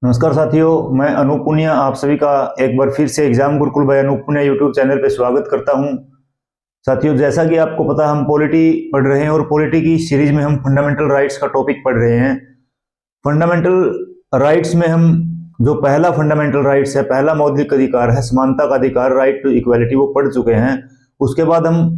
नमस्कार साथियों, मैं अनूप पुनिया आप सभी का एक बार फिर से exam Gurukul by Anoop Punia YouTube channel पे स्वागत करता हूं। साथियों, जैसा कि आपको पता हम पॉलिटी पढ़ रहे हैं और पॉलिटी की सीरीज में हम फंडामेंटल राइट्स का टॉपिक पढ़ रहे हैं। फंडामेंटल राइट्स में हम जो पहला फंडामेंटल राइट्स है, पहला मौलिक अधिकार है समानता का अधिकार, राइट टू इक्वालिटी, वो पढ़ चुके हैं। उसके बाद हम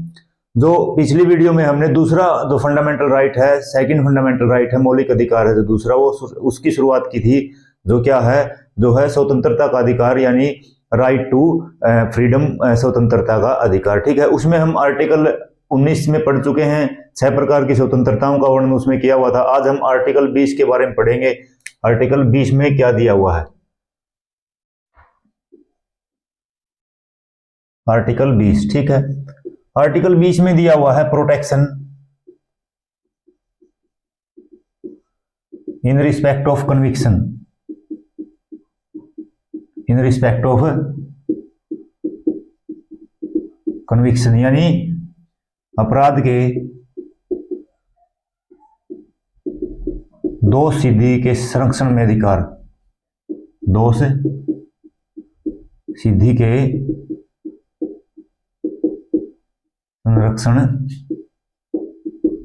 जो पिछली वीडियो में हमने दूसरा जो फंडामेंटल राइट है, सेकंड फंडामेंटल राइट है, मौलिक अधिकार है जो दूसरा, वो उसकी शुरुआत की थी, जो क्या है, जो है स्वतंत्रता का अधिकार, यानी राइट टू फ्रीडम, स्वतंत्रता का अधिकार। ठीक है, उसमें हम आर्टिकल 19 में पढ़ चुके हैं, 6 प्रकार की स्वतंत्रताओं का वर्णन उसमें किया हुआ था। आज हम आर्टिकल 20 के बारे में पढ़ेंगे। आर्टिकल 20 में क्या दिया हुआ है? आर्टिकल 20, ठीक है। आर्टिकल 20 में दिया हुआ है protection in respect of conviction, in respect of conviction, यानी अपराध के दोष सिद्धि के संरक्षण में अधिकार, दोष सिद्धि के संरक्षण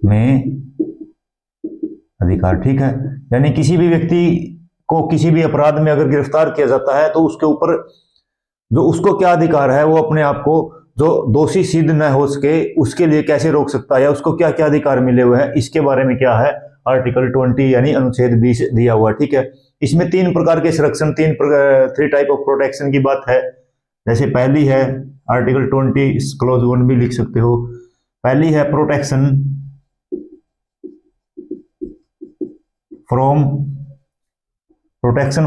में अधिकार। ठीक है, यानी किसी भी व्यक्ति को किसी भी अपराध में अगर गिरफ्तार किया जाता है तो उसके ऊपर जो उसको क्या अधिकार है, वो अपने आप को जो दोषी सिद्ध न हो सके उसके लिए कैसे रोक सकता है, या उसको क्या क्या अधिकार मिले हुए हैं, इसके बारे में क्या है आर्टिकल 20 यानी अनुच्छेद 20 दिया हुआ। ठीक है, इसमें 3 प्रकार के संरक्षण, 3 टाइप ऑफ प्रोटेक्शन की बात है। जैसे पहली है आर्टिकल 20 क्लोज 1 भी लिख सकते हो। पहली है protection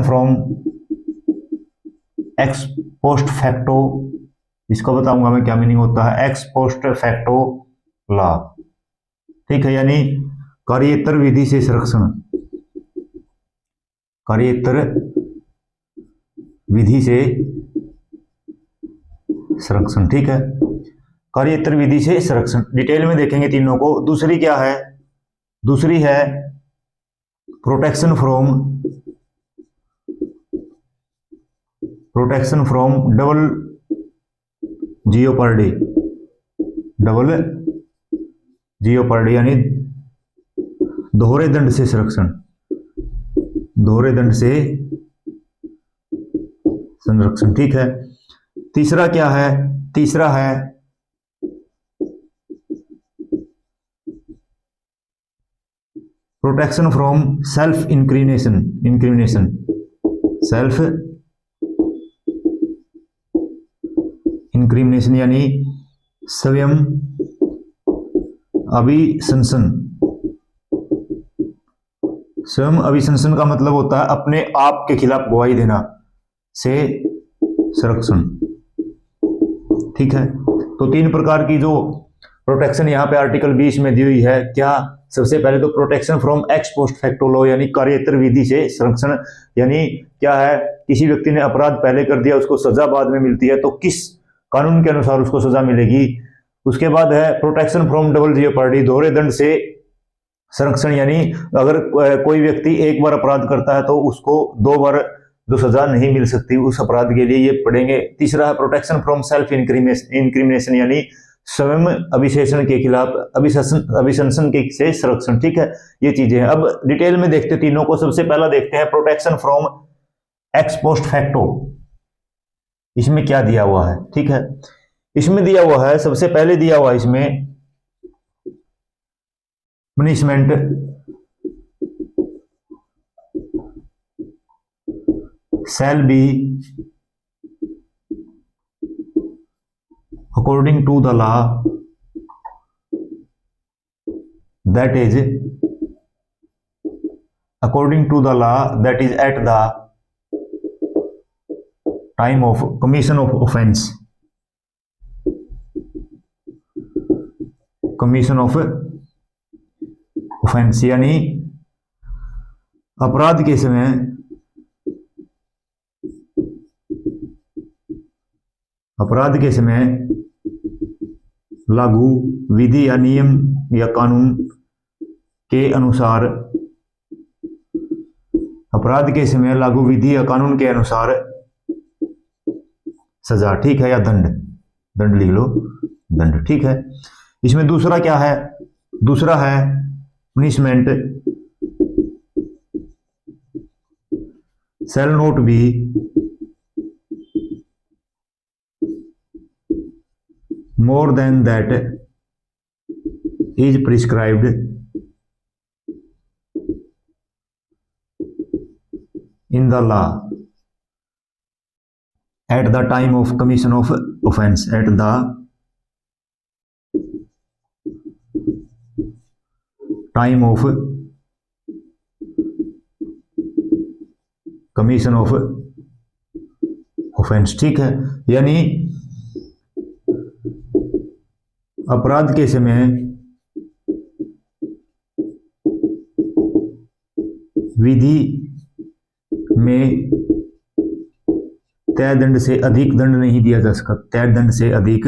from x post facto, इसको बताऊंगा मैं क्या मीनिंग होता है, एक्स पोस्ट फैक्टो लॉ। ठीक है, यानी कार्योत्तर विधि से संरक्षण, कार्योत्तर विधि से संरक्षण। ठीक है, कार्योत्तर विधि से संरक्षण डिटेल में देखेंगे तीनों को। दूसरी क्या है? दूसरी है प्रोटेक्शन फ्रॉम डबल जियोपर्डी, डबल जियोपर्डी यानी दोहरे दंड से संरक्षण, दोहरे दंड से संरक्षण। ठीक है, तीसरा क्या है? तीसरा है protection from self incrimination, self incrimination यानी स्वयं अभिशंसन। स्वयं अभिशंसन का मतलब होता है अपने आप के खिलाफ गवाही देना से संरक्षण। ठीक है, तो 3 प्रकार की जो प्रोटेक्शन यहाँ पे आर्टिकल 20 में दी हुई है। क्या? सबसे पहले तो protection from x post facto law, यानी कार्योत्तर विधि से संरक्षण, यानी क्या है, किसी व्यक्ति ने अपराध पहले कर दिया, उसको सजा बाद में मिलती है, तो किस कानून के अनुसार उसको सजा मिलेगी। उसके बाद है प्रोटेक्शन फ्रॉम डबल जियोपर्डी, दोहरे दंड से संरक्षण, यानी अगर कोई व्यक्ति एक बार अपराध करता है तो उसको 2 बार जो सजा नहीं मिल सकती उस अपराध के लिए, ये पढ़ेंगे। तीसरा है प्रोटेक्शन फ्रॉम सेल्फ इंक्रिमिनेशन, यानी स्वयं अभिशेषण के खिलाफ, अभिशंसन के से संरक्षण। ठीक है, ये चीजें हैं। अब डिटेल में देखते तीनों को। सबसे पहला देखते हैं protection from x post facto, इसमें क्या दिया हुआ है। ठीक है, इसमें दिया हुआ है, सबसे पहले दिया हुआ है इसमें punishment shall be according to the law that is at the time of commission of offense, यानी अपराध के समय, लागू विधि या नियम या कानून के अनुसार अपराध के समय लागू विधि या कानून के अनुसार सजा, ठीक है, या दंड, दंड लिख लो, दंड, ठीक है। इसमें दूसरा क्या है, दूसरा है punishment shall not be more than that is prescribed in the law at the time of commission of offense, at the time of commission of offense, ठीक है। यानी अपराध के समय विधि में तय दंड से अधिक दंड नहीं दिया जा सकता, तय दंड से अधिक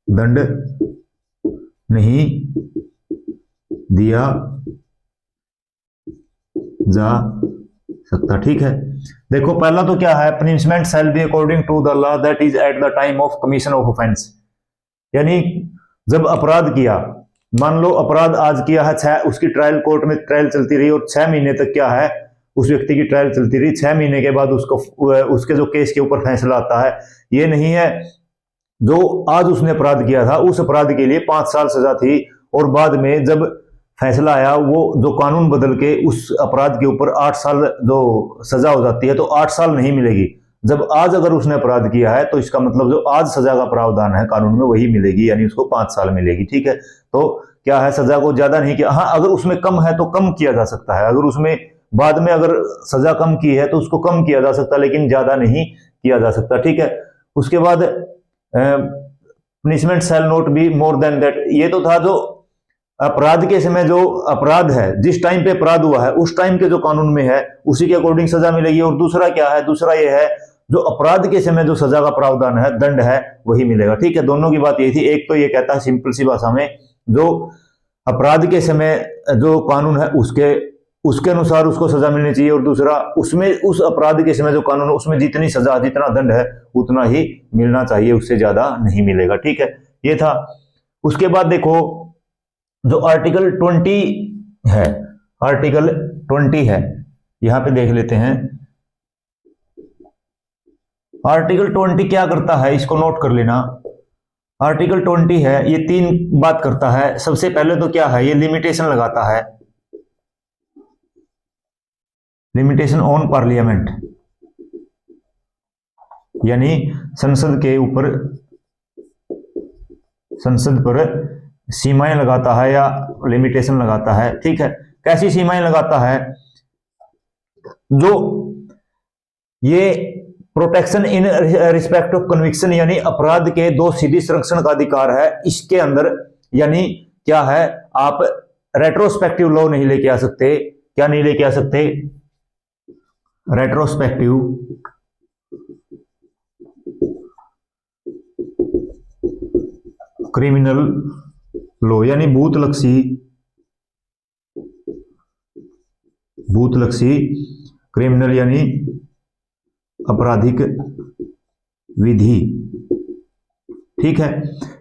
दंड नहीं दिया जा सकता, ठीक है। देखो पहला तो क्या है, punishment shall be according to the law that is at the time of commission of offence. यानी जब अपराध किया, मान लो अपराध आज किया है, उसकी ट्रायल कोर्ट में ट्रायल चलती रही और 6 महीने तक क्या है उस व्यक्ति की ट्रायल चलती रही, 6 महीने के बाद उसके जो केस के ऊपर फैसला आता है, ये नहीं है जो आज उसने अपराध किया था उस अपराध के लिए 5 साल सजा थी और बाद में जब फैसला आया वो जो कानून बदल के उस अपराध के ऊपर 8 साल जो सजा हो जाती है तो 8 साल नहीं मिलेगी। जब आज अगर उसने अपराध किया है तो इसका मतलब जो आज सजा का प्रावधान है कानून में वही मिलेगी, यानी उसको 5 साल मिलेगी, ठीक है। तो क्या है, सजा को ज्यादा नहीं किया, हाँ अगर उसमें कम है तो कम किया जा सकता है, अगर उसमें बाद में अगर सजा कम की है तो उसको कम किया जा सकता है लेकिन ज्यादा नहीं किया जा सकता, ठीक है। उसके बाद punishment shall not be more than that, ये तो था जो अपराध के समय जो अपराध है, जिस टाइम पे अपराध हुआ है उस टाइम के जो कानून में है उसी के अकॉर्डिंग सजा मिलेगी। और दूसरा क्या है, दूसरा ये है जो अपराध के समय जो सजा का प्रावधान है, दंड है, वही मिलेगा, ठीक है। दोनों की बात यही थी, एक तो ये कहता है सिंपल सी भाषा में जो अपराध के समय जो कानून है उसके अनुसार उसको सजा मिलनी चाहिए, और दूसरा उसमें उस अपराध के समय जो कानून है उसमें जितनी सजा जितना दंड है उतना ही मिलना चाहिए, उससे ज्यादा नहीं मिलेगा, ठीक है। ये था। उसके बाद देखो जो आर्टिकल 20 है, आर्टिकल 20 है, यहां पे देख लेते हैं। आर्टिकल 20 क्या करता है इसको नोट कर लेना। आर्टिकल 20 है ये 3 बात करता है। सबसे पहले तो क्या है, ये लिमिटेशन लगाता है, लिमिटेशन ऑन पार्लियामेंट, यानी संसद के ऊपर, संसद पर सीमाएं लगाता है या लिमिटेशन लगाता है, ठीक है। कैसी सीमाएं लगाता है, जो ये protection in respect of conviction, यानी अपराध के दोषसिद्धि संरक्षण का अधिकार है इसके अंदर, यानी क्या है, आप रेट्रोस्पेक्टिव लॉ नहीं लेके आ सकते। क्या नहीं लेके आ सकते, रेट्रोस्पेक्टिव क्रिमिनल लॉ, यानी भूतलक्षी क्रिमिनल यानी आपराधिक विधि, ठीक है।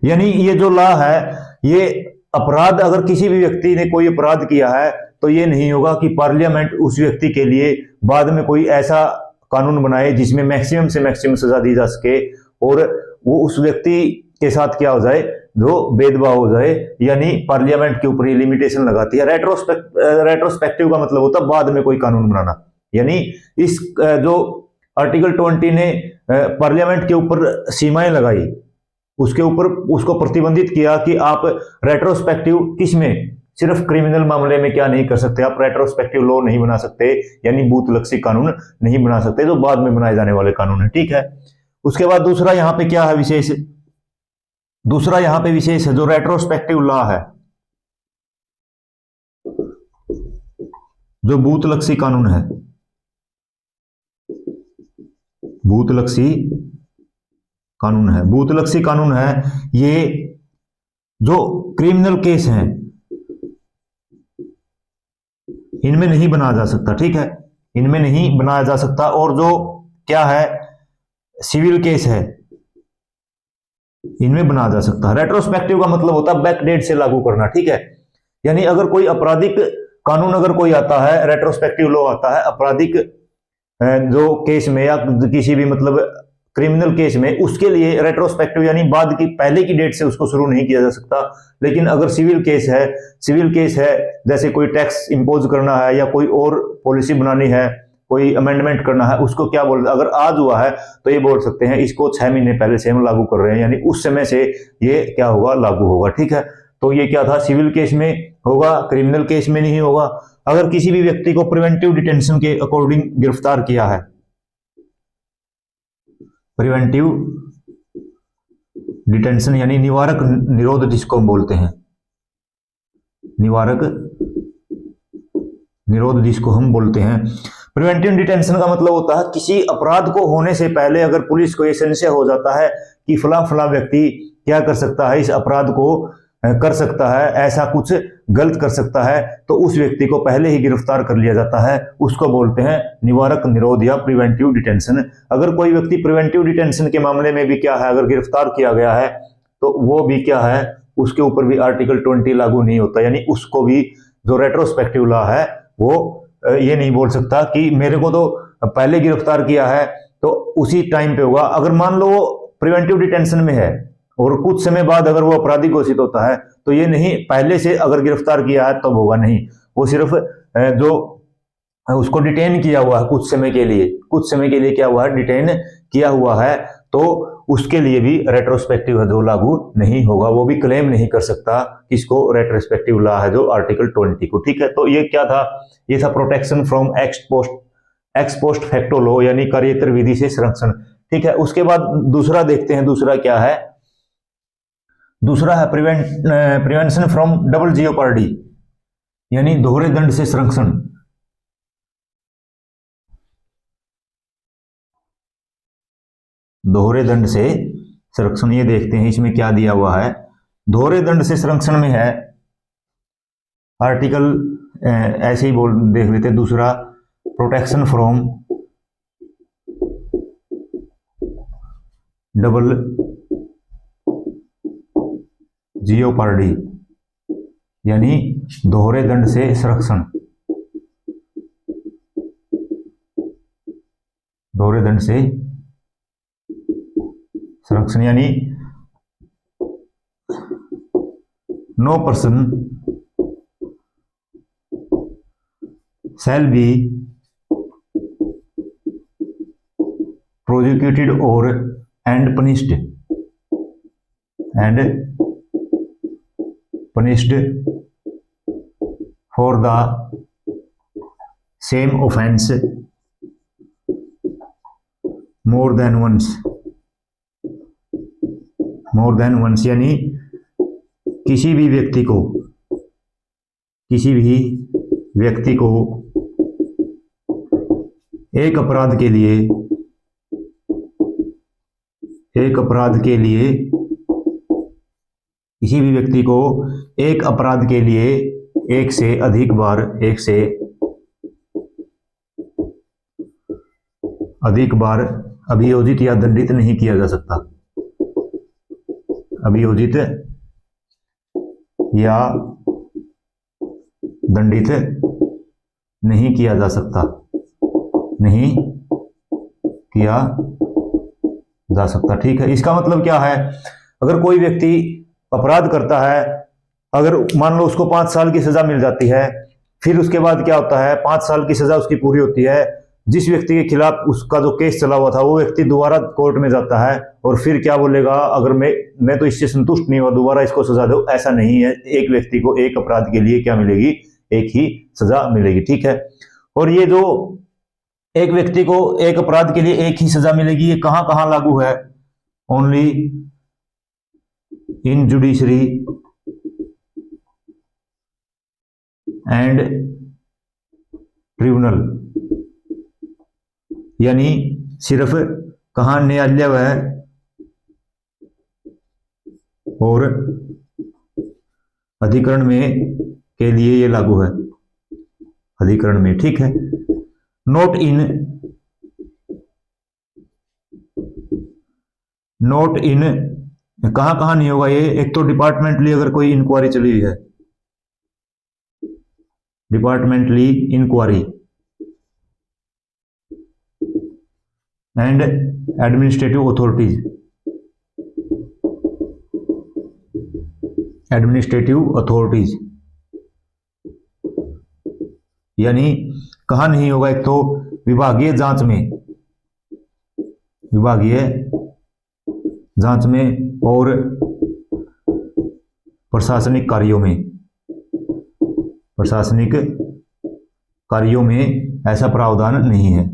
यानी ये जो लॉ है, ये अपराध अगर किसी भी व्यक्ति ने कोई अपराध किया है तो ये नहीं होगा कि पार्लियामेंट उस व्यक्ति के लिए बाद में कोई ऐसा कानून बनाए जिसमें मैक्सिमम से मैक्सिमम सजा दी जा सके और वो उस व्यक्ति के साथ क्या हो जाए, जो भेदभाव हो जाए, यानी पार्लियामेंट के ऊपर ये लिमिटेशन लगाती है। रेट्रोस्पेक्टिव का मतलब होता है बाद में कोई कानून बनाना, यानी इस जो आर्टिकल 20 ने पार्लियामेंट के ऊपर सीमाएं लगाई, उसके ऊपर उसको प्रतिबंधित किया कि आप रेट्रोस्पेक्टिव किसमें, सिर्फ क्रिमिनल मामले में क्या नहीं कर सकते, आप रेट्रोस्पेक्टिव लॉ नहीं बना सकते, यानी बूतलक्षी कानून नहीं बना सकते जो बाद में बनाए जाने वाले कानून है, ठीक है। उसके बाद दूसरा यहां पे क्या है विशेष, दूसरा यहां पे विशेष है जो रेट्रोस्पेक्टिव लॉ है, जो बूतलक्षी कानून है, बूतलक्षी कानून है, बूतलक्षी कानून है, ये जो क्रिमिनल केस हैं, इनमें नहीं बनाया जा सकता, ठीक है, इनमें नहीं बनाया जा सकता। और जो क्या है, सिविल केस है, इनमें बनाया जा सकता है। रेट्रोस्पेक्टिव का मतलब होता है बैक डेट से लागू करना, ठीक है। यानी अगर कोई आपराधिक कानून अगर कोई आता है, रेट्रोस्पेक्टिव लॉ आता है आपराधिक जो केस में या किसी भी मतलब क्रिमिनल केस में, उसके लिए रेट्रोस्पेक्टिव यानी बाद की पहले की डेट से उसको शुरू नहीं किया जा सकता। लेकिन अगर सिविल केस है, सिविल केस है जैसे कोई टैक्स इंपोज करना है या कोई और पॉलिसी बनानी है, कोई अमेंडमेंट करना है, उसको क्या बोल, अगर आज हुआ है तो ये बोल सकते हैं इसको 6 महीने पहले से हम लागू कर रहे हैं, यानी उस समय से ये क्या होगा, लागू होगा, ठीक है। तो ये क्या था, सिविल केस में होगा, क्रिमिनल केस में नहीं होगा। अगर किसी भी व्यक्ति को प्रिवेंटिव डिटेंशन के अकॉर्डिंग गिरफ्तार किया है, प्रिवेंटिव डिटेंशन यानी निवारक निरोध जिसको हम बोलते हैं, निवारक निरोध जिसको हम बोलते हैं। प्रिवेंटिव डिटेंशन का मतलब होता है किसी अपराध को होने से पहले अगर पुलिस को ये संशय हो जाता है कि फला फला व्यक्ति क्या कर सकता है, इस अपराध को कर सकता है, ऐसा कुछ गलत कर सकता है, तो उस व्यक्ति को पहले ही गिरफ्तार कर लिया जाता है, उसको बोलते हैं निवारक निरोध या प्रिवेंटिव डिटेंशन। अगर कोई व्यक्ति प्रिवेंटिव डिटेंशन के मामले में भी क्या है, अगर गिरफ्तार किया गया है तो वो भी क्या है, उसके ऊपर भी आर्टिकल 20 लागू नहीं होता, यानी उसको भी जो रेट्रोस्पेक्टिव लॉ है वो ये नहीं बोल सकता कि मेरे को तो पहले गिरफ्तार किया है तो उसी टाइम पे होगा। अगर मान लो वो प्रिवेंटिव डिटेंशन में है और कुछ समय बाद अगर वो अपराधी घोषित होता है तो ये नहीं, पहले से अगर गिरफ्तार किया है तब तो होगा नहीं, वो सिर्फ जो उसको डिटेन किया हुआ है कुछ समय के लिए, कुछ समय के लिए क्या हुआ है, डिटेन किया हुआ है, तो उसके लिए भी रेट्रोस्पेक्टिव है जो लागू नहीं होगा, वो भी क्लेम नहीं कर सकता किसको, रेट्रोस्पेक्टिव लॉ है जो आर्टिकल 20 को, ठीक है। तो ये क्या था, ये था protection from x post facto law यानी कार्यतर विधि से संरक्षण, ठीक है। उसके बाद दूसरा देखते हैं, दूसरा क्या है, दूसरा है प्रिवेंशन फ्रॉम डबल जियोपार्डी यानी दोहरे दंड से संरक्षण। दोहरे दंड से संरक्षण, ये देखते हैं इसमें क्या दिया हुआ है। दोहरे दंड से संरक्षण में है आर्टिकल ऐसे ही बोल देख लेते हैं, दूसरा प्रोटेक्शन फ्रॉम डबल जियोपार्डी यानी दोहरे दंड से संरक्षण, दोहरे दंड से संरक्षण यानी no person shall be prosecuted or and punished for the same offense more than once यानी किसी भी व्यक्ति को एक अपराध के लिए किसी भी व्यक्ति को एक अपराध के लिए एक से अधिक बार अभियोजित या दंडित नहीं किया जा सकता, अभियोजित या दंडित नहीं किया जा सकता, नहीं किया जा सकता, ठीक है। इसका मतलब क्या है, अगर कोई व्यक्ति अपराध करता है, अगर मान लो उसको 5 साल की सजा मिल जाती है, फिर उसके बाद क्या होता है, 5 साल की सजा उसकी पूरी होती है, जिस व्यक्ति के खिलाफ उसका जो केस चला हुआ था वो व्यक्ति दोबारा कोर्ट में जाता है और फिर क्या बोलेगा, अगर मैं तो इससे संतुष्ट नहीं हुआ, दोबारा इसको सजा दो, ऐसा नहीं है। एक व्यक्ति को एक अपराध के लिए क्या मिलेगी, एक ही सजा मिलेगी, ठीक है। और ये जो एक व्यक्ति को एक अपराध के लिए एक ही सजा मिलेगी, ये कहां कहां लागू है, only in judiciary and tribunal, यानी सिर्फ कहां, न्यायालय है और अधिकरण में के लिए ये लागू है, अधिकरण में, ठीक है। नोट इन कहां कहां नहीं होगा ये? एक तो डिपार्टमेंटली अगर कोई इंक्वायरी चली हुई है, departmentally inquiry and administrative authorities, यानी कहां नहीं होगा? एक तो विभागीय जांच में और प्रशासनिक कार्यों में ऐसा प्रावधान नहीं है,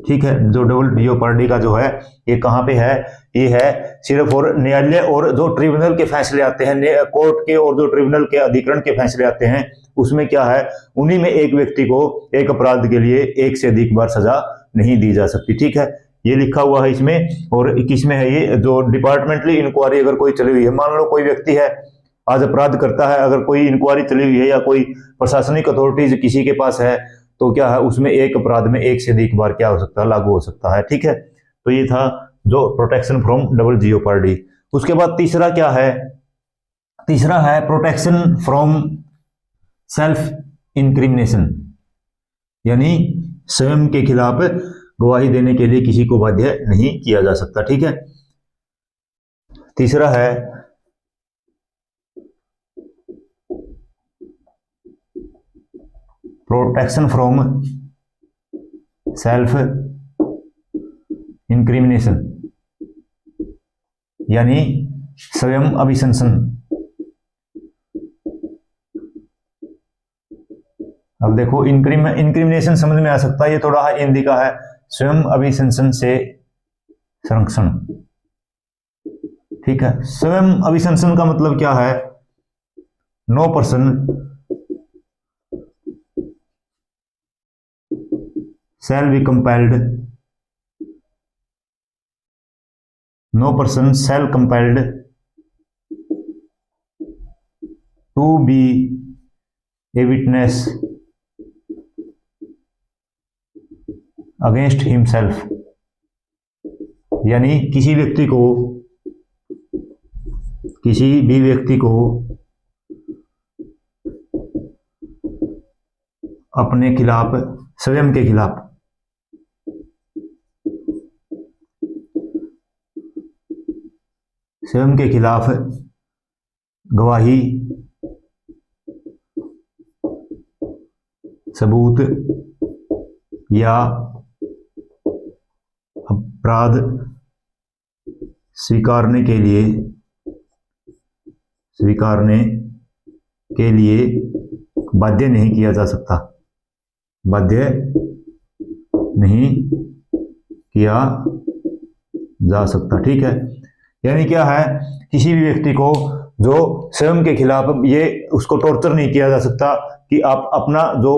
ठीक है। जो डबल जियोपर्डी का जो है ये कहां पे है? ये है सिर्फ और न्यायालय और जो ट्रिब्यूनल के फैसले आते हैं, कोर्ट के और जो ट्रिब्यूनल के अधिकरण के फैसले आते हैं, उसमें क्या है, उन्हीं में एक व्यक्ति को एक अपराध के लिए एक से अधिक बार सजा नहीं दी जा सकती, ठीक है। ये लिखा हुआ है इसमें। और किसमें है ये? जो डिपार्टमेंटली इंक्वायरी अगर कोई चली हुई है, मान लो कोई व्यक्ति है आज अपराध करता है, अगर कोई इंक्वायरी चली हुई है या कोई प्रशासनिक अथॉरिटीज किसी के पास है, तो क्या है, उसमें एक अपराध में एक से अधिक बार क्या हो सकता है? लागू हो सकता है, ठीक है। तो ये था जो प्रोटेक्शन फ्रॉम डबल जियोपर्डी। उसके बाद तीसरा क्या है? तीसरा है प्रोटेक्शन फ्रॉम सेल्फ इंक्रिमिनेशन, यानी स्वयं के खिलाफ गवाही देने के लिए किसी को बाध्य नहीं किया जा सकता, ठीक है। तीसरा है प्रोटेक्शन फ्रॉम सेल्फ इंक्रिमिनेशन, यानी स्वयं अभिशंसन। अब देखो इंक्रिमिनेशन समझ में आ सकता है, ये थोड़ा हिंदी का है। स्वयं अभिशंसन से संरक्षण, ठीक है। स्वयं अभिशंसन का मतलब क्या है? No person shall be compelled, no person shall compelled to be a witness against himself, यानी किसी भी व्यक्ति को अपने खिलाफ, स्वयं के खिलाफ गवाही, सबूत या अपराध स्वीकारने के लिए बाध्य नहीं किया जा सकता, ठीक है। यानी क्या है, किसी भी व्यक्ति को जो स्वयं के खिलाफ ये उसको टॉर्चर नहीं किया जा सकता कि आप अपना जो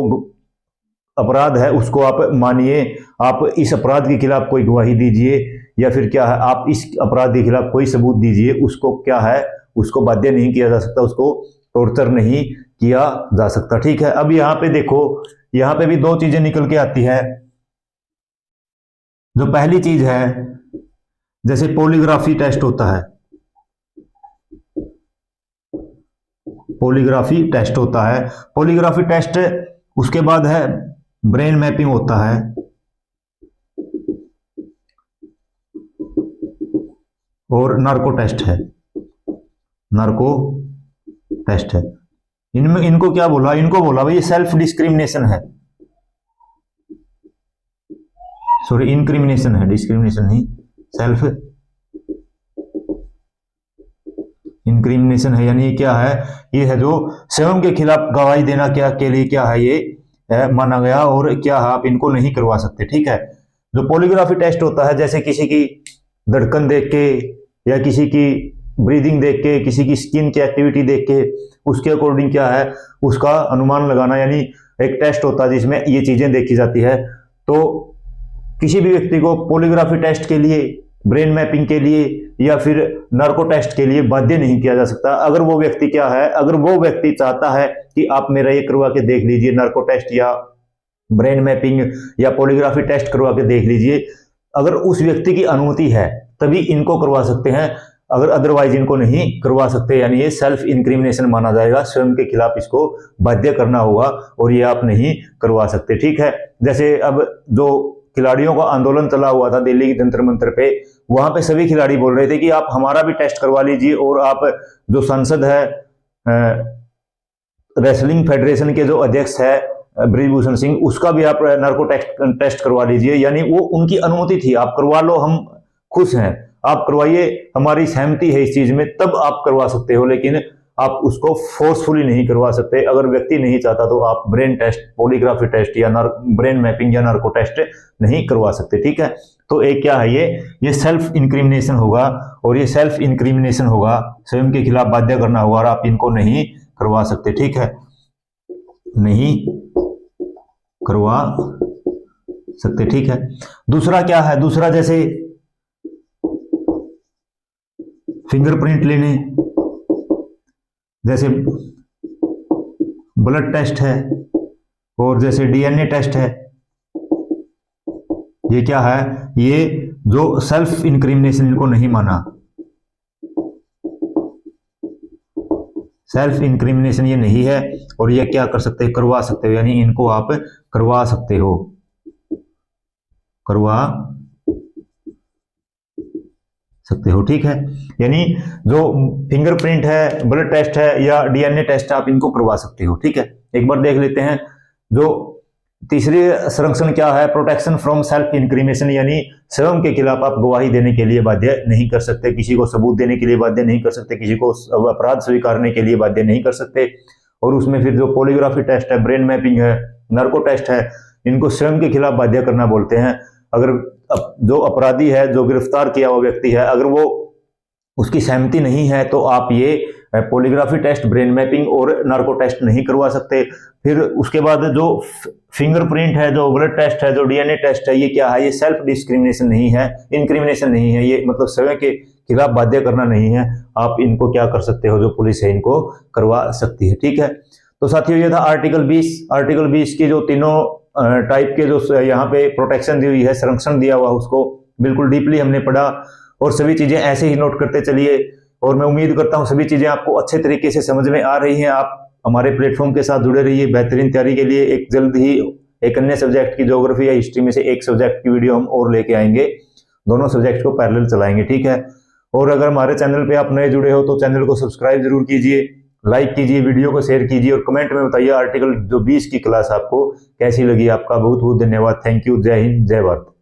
अपराध है उसको आप मानिए, आप इस अपराध के खिलाफ कोई गवाही दीजिए, या फिर क्या है आप इस अपराध के खिलाफ कोई सबूत दीजिए, उसको क्या है, उसको बाध्य नहीं किया जा सकता, उसको टॉर्चर नहीं किया जा सकता, ठीक है। अब यहाँ पे देखो, यहाँ पे भी दो चीजें निकल के आती है। जो पहली चीज है, जैसे पॉलीग्राफी टेस्ट होता है, पॉलीग्राफी टेस्ट, उसके बाद है ब्रेन मैपिंग होता है, और नार्को टेस्ट है। इनमें इनको क्या बोला? इनको बोला भाई ये सेल्फ डिस्क्रिमिनेशन है, सॉरी इंक्रिमिनेशन है, डिस्क्रिमिनेशन नहीं, सेल्फ इंक्रिमिनेशन है। यानी क्या है, ये है जो स्वयं के खिलाफ गवाही देना क्या के लिए क्या है, ये माना गया, और क्या है आप इनको नहीं करवा सकते, ठीक है। जो पॉलीग्राफी टेस्ट होता है, जैसे किसी की धड़कन देख के या किसी की ब्रीदिंग देख के, किसी की स्किन की एक्टिविटी देख के, उसके अकॉर्डिंग क्या है उसका अनुमान लगाना, यानी एक टेस्ट होता है जिसमें ये चीजें देखी जाती है। तो किसी भी व्यक्ति को पॉलीग्राफी टेस्ट के लिए, ब्रेन मैपिंग के लिए या फिर नार्को टेस्ट के लिए बाध्य नहीं किया जा सकता। अगर वो व्यक्ति क्या है, अगर वो व्यक्ति चाहता है कि आप मेरा ये करवा के देख लीजिए, नार्को टेस्ट या ब्रेन मैपिंग या पॉलीग्राफी टेस्ट करवा के देख लीजिए, अगर उस व्यक्ति की अनुमति है तभी इनको करवा सकते हैं, अगर अदरवाइज इनको नहीं करवा सकते। यानी ये सेल्फ इंक्रिमिनेशन माना जाएगा, स्वयं के खिलाफ इसको बाध्य करना होगा और ये आप नहीं करवा सकते। ठीक है, जैसे अब जो खिलाड़ियों का आंदोलन चला हुआ था दिल्ली की जंतर मंतर पे, वहां पे सभी खिलाड़ी बोल रहे थे कि आप हमारा भी टेस्ट करवा लीजिए और आप जो सांसद है रेसलिंग फेडरेशन के जो अध्यक्ष है ब्रिजभूषण सिंह, उसका भी आप नार्को टेस्ट करवा लीजिए। यानी वो उनकी अनुमति थी, आप करवा लो, हम खुश हैं, आप करवाइए, हमारी सहमति है इस चीज में, तब आप करवा सकते हो, लेकिन आप उसको फोर्सफुली नहीं करवा सकते। अगर व्यक्ति नहीं चाहता तो आप ब्रेन टेस्ट, पॉलीग्राफी टेस्ट या ब्रेन मैपिंग या नार्को टेस्ट नहीं करवा सकते। ठीक है, तो एक क्या है, ये सेल्फ इंक्रिमिनेशन होगा, और ये सेल्फ इंक्रिमिनेशन होगा, स्वयं के खिलाफ बाध्य करना होगा, और आप इनको नहीं करवा सकते। ठीक है, नहीं करवा सकते। ठीक है, दूसरा क्या है, दूसरा जैसे फिंगरप्रिंट लेने, जैसे ब्लड टेस्ट है और जैसे डीएनए टेस्ट है, ये क्या है, ये जो सेल्फ इंक्रिमिनेशन, इनको नहीं माना, सेल्फ इंक्रिमिनेशन ये नहीं है, और ये क्या कर सकते हैं, करवा सकते हो, यानी इनको आप करवा सकते हो, करवा सकते हो। ठीक है, यानी जो फिंगरप्रिंट है, ब्लड टेस्ट है या डीएनए टेस्ट, आप इनको करवा सकते हो। ठीक है, एक बार देख लेते हैं जो तीसरी संरक्षण क्या है, प्रोटेक्शन फ्रॉम सेल्फ इंक्रिमिनेशन, यानी स्वयं के खिलाफ आप गवाही देने के लिए बाध्य नहीं कर सकते, किसी को सबूत देने के लिए बाध्य नहीं कर सकते, किसी को अपराध स्वीकारने के लिए बाध्य नहीं कर सकते। और उसमें फिर जो पॉलीग्राफी टेस्ट है, ब्रेन मैपिंग है, नार्को टेस्ट है, इनको स्वयं के खिलाफ बाध्य करना बोलते हैं। अगर जो अपराधी है, जो गिरफ्तार किया हुआ व्यक्ति है, अगर वो उसकी सहमति नहीं है तो आप ये पॉलीग्राफी टेस्ट, ब्रेन मैपिंग और नार्को टेस्ट नहीं करवा सकते। फिर उसके बाद जो फिंगरप्रिंट है, जो ब्लड टेस्ट है, जो डीएनए टेस्ट है, ये क्या है, ये सेल्फ डिस्क्रिमिनेशन नहीं है, इंक्रिमिनेशन नहीं है, ये मतलब स्वयं के खिलाफ बाध्य करना नहीं है। आप इनको क्या कर सकते हो, जो पुलिस है इनको करवा सकती है। ठीक है, तो साथियों ये था आर्टिकल 20। आर्टिकल 20 की जो तीनों टाइप के जो यहाँ पे प्रोटेक्शन दी हुई है, संरक्षण दिया हुआ, उसको बिल्कुल डीपली हमने पढ़ा, और सभी चीजें ऐसे ही नोट करते चलिए। और मैं उम्मीद करता हूँ सभी चीजें आपको अच्छे तरीके से समझ में आ रही हैं। आप हमारे प्लेटफॉर्म के साथ जुड़े रहिए बेहतरीन तैयारी के लिए। एक जल्द ही एक अन्य सब्जेक्ट की ज्योग्राफी या हिस्ट्री में से एक सब्जेक्ट की वीडियो हम और लेके आएंगे, दोनों सब्जेक्ट को पैरेलल चलाएंगे। ठीक है, और अगर हमारे चैनल पे आप नए जुड़े हो तो चैनल को सब्सक्राइब जरूर कीजिए, लाइक कीजिए, वीडियो को शेयर कीजिए, और कमेंट में बताइए आर्टिकल जो 20 की क्लास आपको कैसी लगी। आपका बहुत बहुत धन्यवाद। Thank you. जय हिंद, जय भारत।